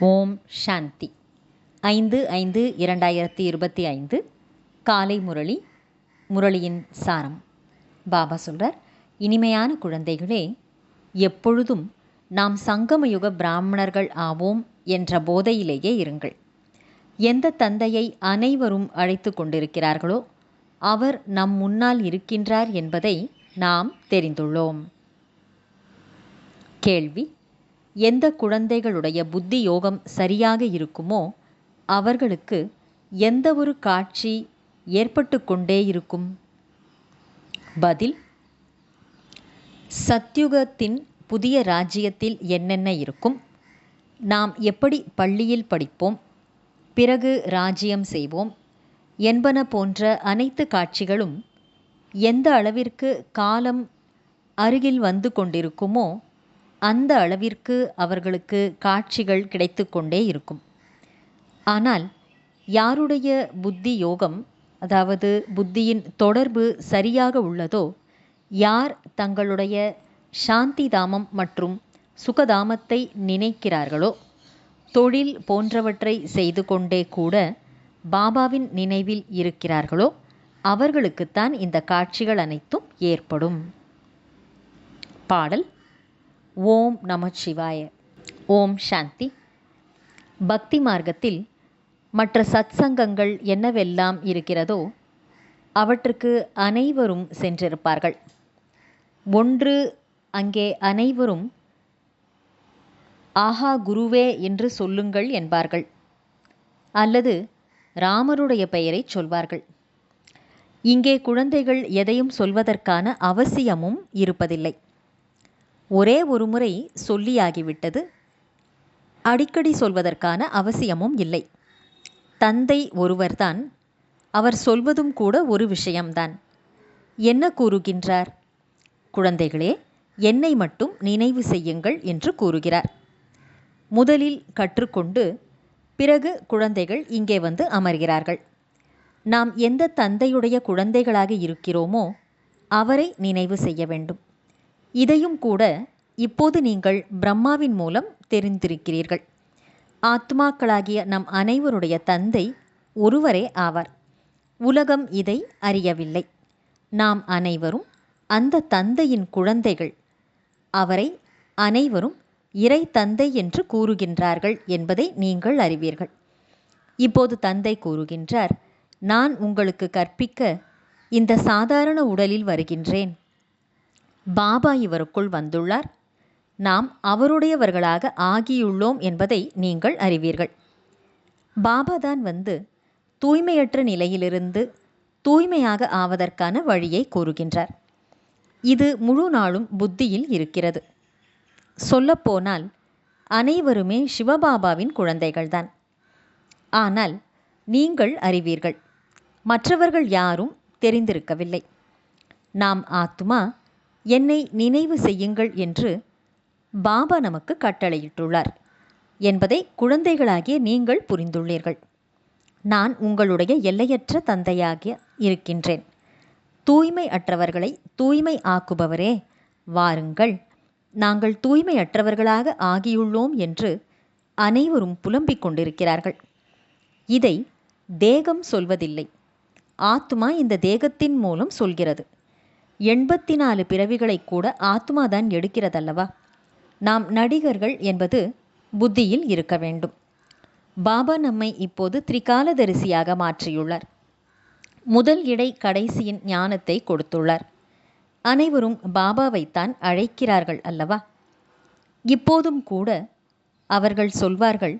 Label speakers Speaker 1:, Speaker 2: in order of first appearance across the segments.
Speaker 1: ஓம் சாந்தி 5/5/2025 காலை முரளி. முரளியின் சாரம். பாபா சொல்றார், இனிமையான குழந்தைகளே, எப்பொழுதும் நாம் சங்கமயுக பிராமணர்கள் ஆவோம் என்ற போதையிலேயே இருங்கள். எந்த தந்தையை அனைவரும் அழைத்து கொண்டிருக்கிறார்களோ அவர் நம் முன்னால் இருக்கின்றார் என்பதை நாம் தெரிந்துள்ளோம். கேள்வி: எந்த குழந்தைகளுடைய புத்தி யோகம் சரியாக இருக்குமோ அவர்களுக்கு எந்த ஒரு காட்சி ஏற்பட்டு கொண்டே இருக்கும்? பதில்: சத்யுகத்தின் புதிய ராஜ்யத்தில் என்னென்ன இருக்கும், நாம் எப்படி பள்ளியில் படிப்போம், பிறகு ராஜ்யம் செய்வோம் என்பன போன்ற அனைத்து காட்சிகளும் எந்த அளவிற்கு காலம் அருகில் வந்து கொண்டிருக்குமோ அந்த அளவிற்கு அவர்களுக்கு காட்சிகள் கிடைத்து கொண்டே இருக்கும். ஆனால் யாருடைய புத்தி யோகம், அதாவது புத்தியின் தொடர்பு சரியாக உள்ளதோ, யார் தங்களுடைய சாந்தி தாமம் மற்றும் சுகதாமத்தை நினைக்கிறார்களோ, தொழில் போன்றவற்றை செய்து கொண்டே கூட பாபாவின் நினைவில் இருக்கிறார்களோ அவர்களுக்குத்தான் இந்த காட்சிகள் அனைத்தும் ஏற்படும். பாடல்: ஓம் நமச்சிவாய. ஓம் சாந்தி. பக்தி மார்க்கத்தில் மற்ற சத்சங்கங்கள் என்னவெல்லாம் இருக்கிறதோ அவற்றுக்கு அனைவரும் சென்றிருப்பார்கள். ஒன்று, அங்கே அனைவரும் ஆஹா குருவே என்று சொல்லுங்கள் என்பார்கள், அல்லது ராமருடைய பெயரை சொல்வார்கள். இங்கே குழந்தைகள் எதையும் சொல்வதற்கான அவசியமும் இருப்பதில்லை. ஒரே ஒரு முறை சொல்லியாகிவிட்டது, அடிக்கடி சொல்வதற்கான அவசியமும் இல்லை. தந்தை ஒருவர்தான், அவர் சொல்வதும் கூட ஒரு விஷயம்தான். என்ன கூறுகின்றார்? குழந்தைகளே, என்னை மட்டும் நினைவு செய்யுங்கள் என்று கூறுகிறார். முதலில் கற்றுக்கொண்டு பிறகு குழந்தைகள் இங்கே வந்து அமர்கிறார்கள். நாம் எந்த தந்தையுடைய குழந்தைகளாக இருக்கிறோமோ அவரை நினைவு செய்ய வேண்டும். இதையும் கூட இப்போது நீங்கள் பிரம்மாவின் மூலம் தெரிந்திருக்கிறீர்கள். ஆத்மாக்களாகிய நம் அனைவருடைய தந்தை ஒருவரே ஆவார். உலகம் இதை அறியவில்லை. நாம் அனைவரும் அந்த தந்தையின் குழந்தைகள். அவரை அனைவரும் இறை தந்தை என்று கூறுகின்றார்கள் என்பதை நீங்கள் அறிவீர்கள். இப்போது தந்தை கூறுகின்றார், நான் உங்களுக்கு கற்பிக்க இந்த சாதாரண உடலில் வருகின்றேன். பாபா இவருக்குள் வந்துள்ளார். நாம் அவருடையவர்களாக ஆகியுள்ளோம் என்பதை நீங்கள் அறிவீர்கள். பாபா தான் வந்து தூய்மையற்ற நிலையிலிருந்து தூய்மையாக ஆவதற்கான வழியை கூறுகின்றார். இது முழு நாளும் புத்தியில் இருக்கிறது. சொல்லப்போனால் அனைவருமே சிவபாபாவின் குழந்தைகள்தான். ஆனால் நீங்கள் அறிவீர்கள், மற்றவர்கள் யாரும் தெரிந்திருக்கவில்லை. நாம் ஆத்மா, என்னை நினைவு செய்யுங்கள் என்று பாபா நமக்கு கட்டளையிட்டுள்ளார் என்பதை குழந்தைகளாகிய நீங்கள் புரிந்துள்ளீர்கள். நான் உங்களுடைய எல்லையற்ற தந்தையாக இருக்கின்றேன். தூய்மை அற்றவர்களை தூய்மை ஆக்குபவரே, வாருங்கள், நாங்கள் தூய்மையற்றவர்களாக ஆகியுள்ளோம் என்று அனைவரும் புலம்பிக் கொண்டிருக்கிறார்கள். இதை தேகம் சொல்வதில்லை, ஆத்மா இந்த தேகத்தின் மூலம் சொல்கிறது. 84 பிறவிகளை கூட ஆத்மாதான் எடுக்கிறதல்லவா? நாம் நடிகர்கள் என்பது புத்தியில் இருக்க வேண்டும். பாபா நம்மை இப்போது திரிகாலதரிசியாக மாற்றியுள்ளார். முதல் இடை கடைசியின் ஞானத்தை கொடுத்துள்ளார். அனைவரும் பாபாவைத்தான் அழைக்கிறார்கள் அல்லவா? இப்போதும் கூட அவர்கள் சொல்வார்கள்,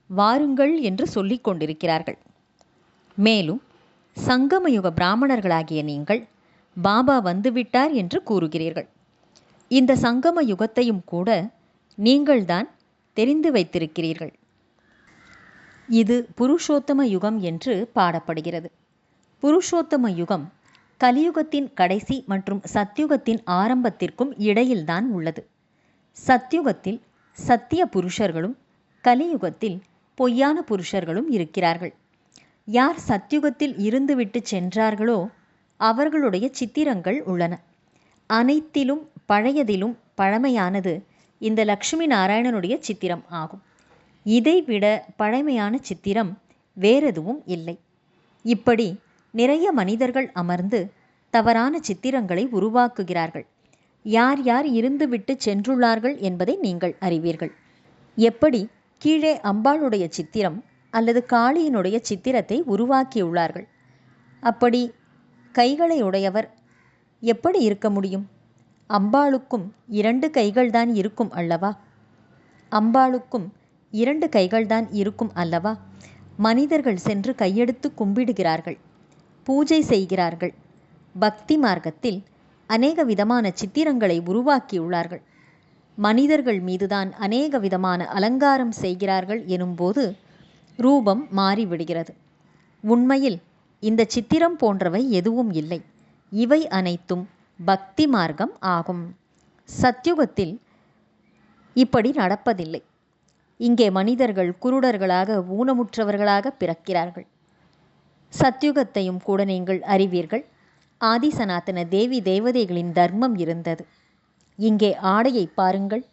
Speaker 1: வாருங்கள் என்று சொல்லிக் கொண்டிருக்கிறார்கள். மேலும் சங்கமயுக பிராமணர்களாகிய நீங்கள் பாபா வந்துவிட்டார் என்று கூறுகிறீர்கள். இந்த சங்கம யுகத்தையும் கூட நீங்கள்தான் தெரிந்து வைத்திருக்கிறீர்கள். இது புருஷோத்தம யுகம் என்று பாடப்படுகிறது. புருஷோத்தம யுகம் கலியுகத்தின் கடைசி மற்றும் சத்யுகத்தின் ஆரம்பத்திற்கும் இடையில்தான் உள்ளது. சத்யுகத்தில் சத்திய புருஷர்களும் கலியுகத்தில் பொய்யான புருஷர்களும் இருக்கிறார்கள். யார் சத்யுகத்தில் இருந்துவிட்டு சென்றார்களோ அவர்களுடைய சித்திரங்கள் உள்ளன. அனைத்திலும் பழையதிலும் பழமையானது இந்த லக்ஷ்மி நாராயணனுடைய சித்திரம் ஆகும். இதைவிட பழமையான சித்திரம் வேறெதுவும் இல்லை. இப்படி நிறைய மனிதர்கள் அமர்ந்து தவறான சித்திரங்களை உருவாக்குகிறார்கள். யார் யார் இருந்துவிட்டு சென்றுள்ளார்கள் என்பதை நீங்கள் அறிவீர்கள். எப்படி கீழே அம்பாளுடைய சித்திரம் அல்லது காளியினுடைய சித்திரத்தை உருவாக்கியுள்ளார்கள். அப்படி கைகளை உடையவர் எப்படி இருக்க முடியும்? அம்பாளுக்கும் 2 கைகள்தான் இருக்கும் அல்லவா? அம்பாளுக்கும் 2 கைகள்தான் இருக்கும் அல்லவா? மனிதர்கள் சென்று கையெடுத்து கும்பிடுகிறார்கள், பூஜை செய்கிறார்கள். பக்தி மார்க்கத்தில் அநேக விதமான சித்திரங்களை உருவாக்கியுள்ளார்கள். மனிதர்கள் மீதுதான் அநேக விதமான அலங்காரம் செய்கிறார்கள் எனும்போது ரூபம் மாறிவிடுகிறது. உண்மையில் இந்த சித்திரம் போன்றவை எதுவும் இல்லை. இவை அனைத்தும் பக்தி மார்க்கம் ஆகும். சத்யுகத்தில் இப்படி நடப்பதில்லை. இங்கே மனிதர்கள் குருடர்களாக ஊனமுற்றவர்களாக பிறக்கிறார்கள். சத்யுகத்தையும் கூட நீங்கள் அறிவீர்கள். ஆதிசனாதன தேவி தேவதைகளின் தர்மம் இருந்தது. இங்கே ஆடையை பாருங்கள்.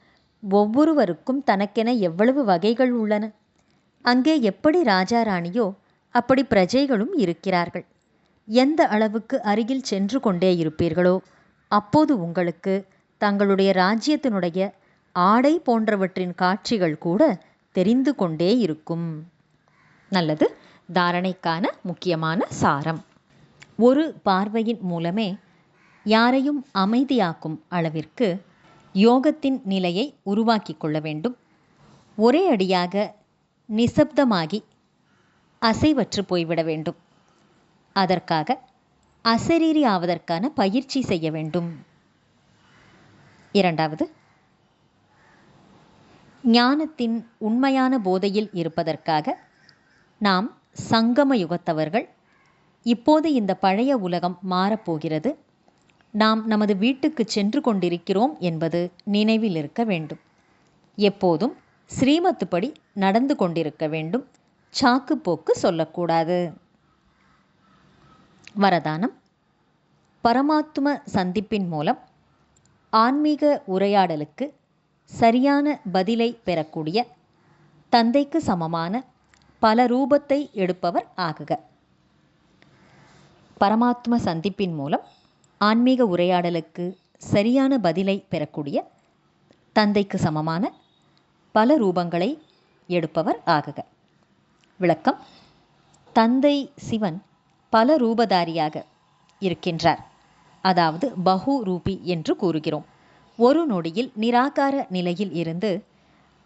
Speaker 1: ஒவ்வொருவருக்கும் தனக்கென எவ்வளவு வகைகள் உள்ளன. அங்கே எப்படி ராஜா ராணியோ அப்படி பிரஜைகளும் இருக்கிறார்கள். எந்த அளவுக்கு அருகில் சென்று கொண்டே இருப்பீர்களோ அப்போது உங்களுக்கு தங்களுடைய ராஜ்யத்தினுடைய ஆடை போன்றவற்றின் காட்சிகள் கூட தெரிந்து கொண்டே இருக்கும். நல்லது. தாரணைக்கான முக்கியமான சாரம். ஒரு பார்வையின் மூலமே யாரையும் அமைதியாக்கும் அளவிற்கு யோகத்தின் நிலையை உருவாக்கி கொள்ள வேண்டும். ஒரே அடியாக நிசப்தமாகி அசைவற்று போய்விட வேண்டும். அதற்காக அசரீரி ஆவதற்கான பயிற்சி செய்ய வேண்டும். 2வது, ஞானத்தின் உண்மையான போதையில் இருப்பதற்காக நாம் சங்கம யுகத்தவர்கள். இப்போது இந்த பழைய உலகம் மாறப்போகிறது. நாம் நமது வீட்டுக்கு சென்று கொண்டிருக்கிறோம் என்பது நினைவில் இருக்க வேண்டும். எப்போதும் ஸ்ரீமத்துப்படி நடந்து கொண்டிருக்க வேண்டும். சாக்கு போக்கு சொல்லக்கூடாது. வரதானம். பரமாத்ம சந்திப்பின் மூலம் ஆன்மீக உரையாடலுக்கு சரியான பதிலை பெறக்கூடிய தந்தைக்கு சமமான பல ரூபத்தை எடுப்பவர் ஆகுக. பரமாத்ம சந்திப்பின் மூலம் ஆன்மீக உரையாடலுக்கு சரியான பதிலை பெறக்கூடிய தந்தைக்கு சமமான பல ரூபங்களை எடுப்பவர் ஆகுக. விளக்கம். தந்தை சிவன் பல ரூபதாரியாக இருக்கின்றார். அதாவது பகு ரூபி என்று கூறுகிறோம். ஒரு நொடியில் நிராகார நிலையில் இருந்து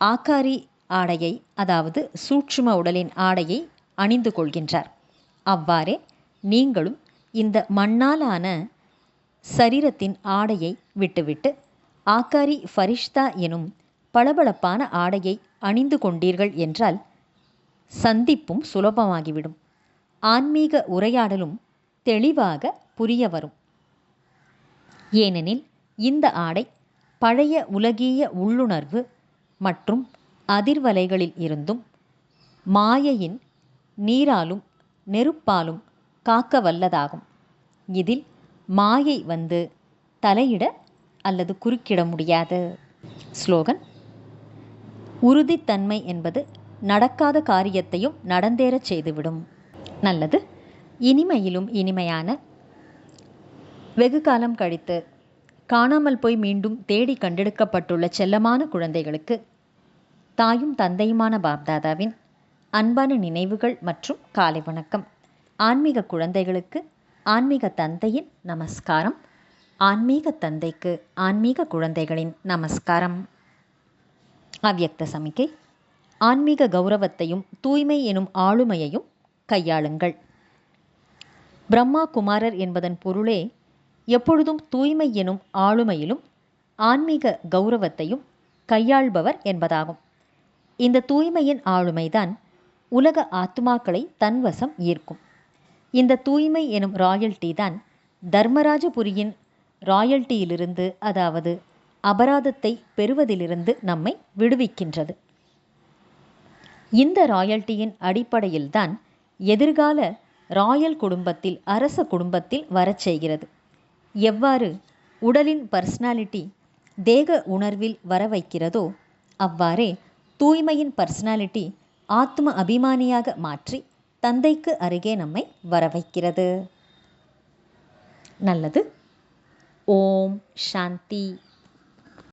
Speaker 1: ஆகாரி ஆடையை, அதாவது சூட்சும உடலின் ஆடையை அணிந்து கொள்கின்றார். அவ்வாறே நீங்களும் இந்த மண்ணாலான சரீரத்தின் ஆடையை விட்டுவிட்டு ஆகாரி ஃபரிஷ்தா எனும் பளபளப்பான ஆடையை அணிந்து கொண்டீர்கள் என்றால் சந்திப்பும் சுலபமாகிவிடும். ஆன்மீக உரையாடலும் தெளிவாக புரிய வரும். ஏனெனில் இந்த ஆடை பழைய உலகிய உள்ளுணர்வு மற்றும் அதிர்வலைகளில் இருந்தும் மாயையின் நீராலும் நெருப்பாலும் காக்க வல்லதாகும். இதில் மாயை வந்து தலையிட அல்லது குறுக்கிட முடியாது. ஸ்லோகன். உறுதித்தன்மை என்பது நடக்காத காரியத்தையும் நடந்தேறச் செய்துவிடும். நல்லது. இனிமையிலும் இனிமையான, வெகு காலம் கழித்து காணாமல் போய் மீண்டும் தேடி கண்டெடுக்கப்பட்டுள்ள செல்லமான குழந்தைகளுக்கு தாயும் தந்தையுமான பாப்தாதாவின் அன்பான நினைவுகள் மற்றும் காலை வணக்கம். ஆன்மீக குழந்தைகளுக்கு ஆன்மீக தந்தையின் நமஸ்காரம். ஆன்மீக தந்தைக்கு ஆன்மீக குழந்தைகளின் நமஸ்காரம். அவ்யக்த சமிக்கை. ஆன்மீக கௌரவத்தையும் தூய்மை எனும் ஆளுமையையும் கையாளுங்கள். பிரம்மா குமாரர் என்பதன் பொருளே எப்பொழுதும் தூய்மை எனும் ஆளுமையிலும் ஆன்மீக கௌரவத்தையும் கையாள்பவர் என்பதாகும். இந்த தூய்மையின் ஆளுமைதான் உலக ஆத்மாக்களை தன்வசம் ஈர்க்கும். இந்த தூய்மை எனும் ராயல்டி தான் தர்மராஜபுரியின் ராயல்ட்டியிலிருந்து, அதாவது அபராதத்தை பெறுவதிலிருந்து நம்மை விடுவிக்கின்றது. இந்த ராயல்ட்டியின் அடிப்படையில்தான் எதிர்கால ராயல் குடும்பத்தில், அரச குடும்பத்தில் வரச் செய்கிறது. எவ்வாறு உடலின் பர்சனாலிட்டி தேக உணர்வில் வர வைக்கிறதோ அவ்வாறே தூய்மையின் பர்சனாலிட்டி ஆத்ம அபிமானியாக மாற்றி தந்தைக்கு அருகே நம்மை வர வைக்கிறது. நல்லது. ஓம் சாந்தி.